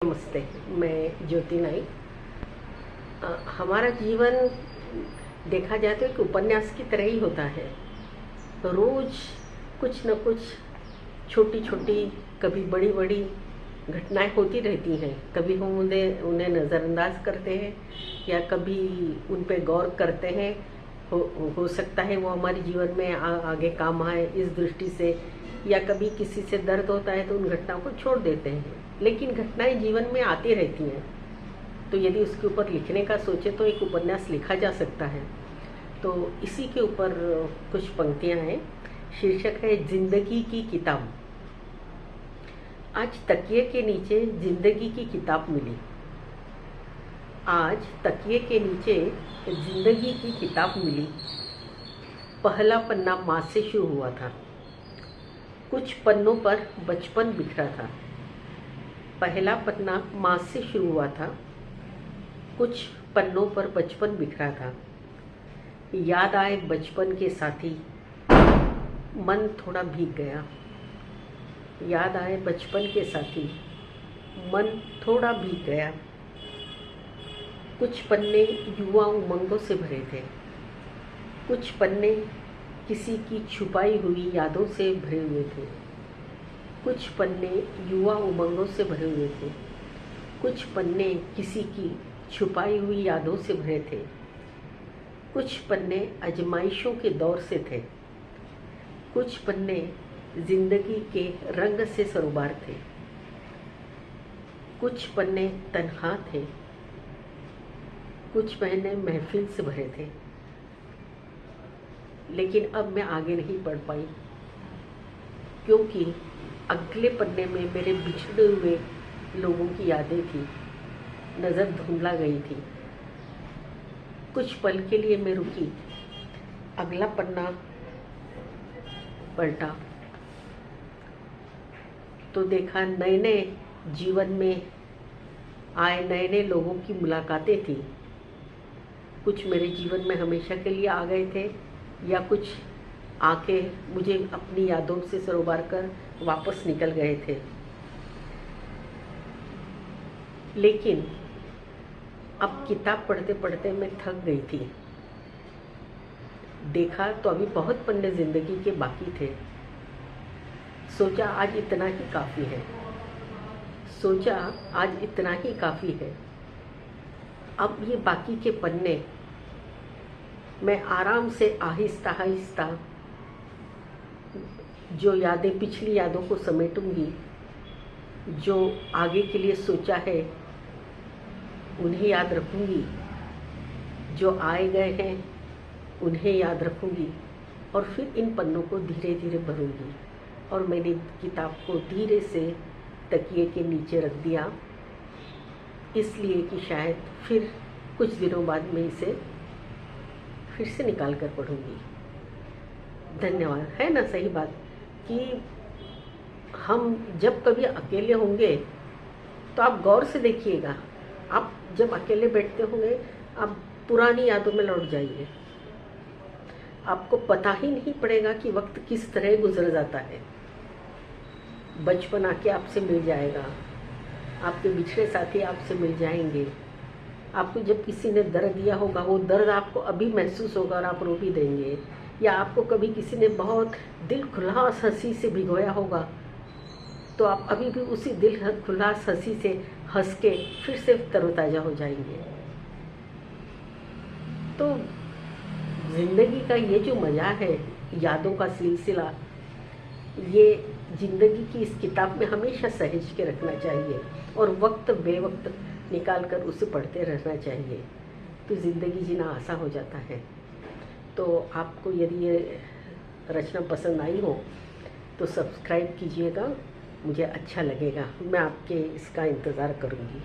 नमस्ते। मैं ज्योति नाइक। हमारा जीवन देखा जाए तो एक उपन्यास की तरह ही होता है। रोज कुछ न कुछ छोटी छोटी, कभी बड़ी बड़ी घटनाएं होती रहती हैं। कभी हम उन्हें नज़रअंदाज करते हैं या कभी उन पे गौर करते हैं। हो सकता है वो हमारे जीवन में आगे काम आए इस दृष्टि से, या कभी किसी से दर्द होता है तो उन घटनाओं को छोड़ देते हैं। लेकिन घटनाएं जीवन में आती रहती हैं, तो यदि उसके ऊपर लिखने का सोचे तो एक उपन्यास लिखा जा सकता है। तो इसी के ऊपर कुछ पंक्तियां हैं। शीर्षक है जिंदगी की किताब। आज तकिए के नीचे जिंदगी की किताब मिली। आज तकिए के नीचे जिंदगी की किताब मिली। पहला पन्ना माँ से शुरू हुआ था। कुछ पन्नों पर बचपन बिखरा था। पहला पन्ना माँ से शुरू हुआ था। कुछ पन्नों पर बचपन बिखरा था। याद आए बचपन के साथी, मन थोड़ा भीग गया। याद आए बचपन के साथी, मन थोड़ा भीग गया। कुछ पन्ने युवा उमंगों से भरे थे। कुछ पन्ने किसी की छुपाई हुई यादों से भरे हुए थे। कुछ पन्ने युवा उमंगों से भरे हुए थे। कुछ पन्ने किसी की छुपाई हुई यादों से भरे थे। कुछ पन्ने आजमाइशों के दौर से थे। कुछ पन्ने जिंदगी के रंग से सरोबार थे। कुछ पन्ने तन्हा थे। कुछ पन्ने महफिल से भरे थे। लेकिन अब मैं आगे नहीं पढ़ पाई, क्योंकि अगले पन्ने में मेरे बिछड़े हुए लोगों की यादें थी। नज़र धुंधला गई थी। कुछ पल के लिए मैं रुकी। अगला पन्ना पलटा तो देखा नए नए जीवन में आए नए नए लोगों की मुलाकातें थी। कुछ मेरे जीवन में हमेशा के लिए आ गए थे, या कुछ आके मुझे अपनी यादों से सरोबार कर वापस निकल गए थे। लेकिन अब किताब पढ़ते पढ़ते मैं थक गई थी। देखा तो अभी बहुत पन्ने जिंदगी के बाकी थे। सोचा आज इतना ही काफ़ी है। सोचा आज इतना ही काफ़ी है। अब ये बाकी के पन्ने मैं आराम से आहिस्ता आहिस्ता जो यादें, पिछली यादों को समेटूंगी। जो आगे के लिए सोचा है उन्हें याद रखूंगी। जो आए गए हैं उन्हें याद रखूंगी। और फिर इन पन्नों को धीरे धीरे भरूंगी। और मैंने किताब को धीरे से तकिए के नीचे रख दिया, इसलिए कि शायद फिर कुछ दिनों बाद मैं इसे फिर से निकाल कर पढ़ूंगी। धन्यवाद। है ना सही बात कि हम जब कभी अकेले होंगे तो आप गौर से देखिएगा। आप जब अकेले बैठते होंगे, आप पुरानी यादों में लौट जाइए। आपको पता ही नहीं पड़ेगा कि वक्त किस तरह गुजर जाता है। बचपन आके आपसे मिल जाएगा। आपके बिछड़े साथी आपसे मिल जाएंगे। आपको जब किसी ने दर्द दिया होगा, वो दर्द आपको अभी महसूस होगा और आप रो भी देंगे। या आपको कभी किसी ने बहुत दिल खुलास हंसी से भिगोया होगा, तो आप अभी भी उसी दिल खुलास हंसी से हंस के फिर से तरोताज़ा हो जाएंगे। तो जिंदगी का ये जो मज़ा है, यादों का सिलसिला, ये जिंदगी की इस किताब में हमेशा सहेज के रखना चाहिए और वक्त बेवक्त निकाल कर उसे पढ़ते रहना चाहिए। तो ज़िंदगी जीना आसान हो जाता है। तो आपको यदि ये रचना पसंद आई हो तो सब्सक्राइब कीजिएगा, मुझे अच्छा लगेगा। मैं आपके इसका इंतज़ार करूँगी।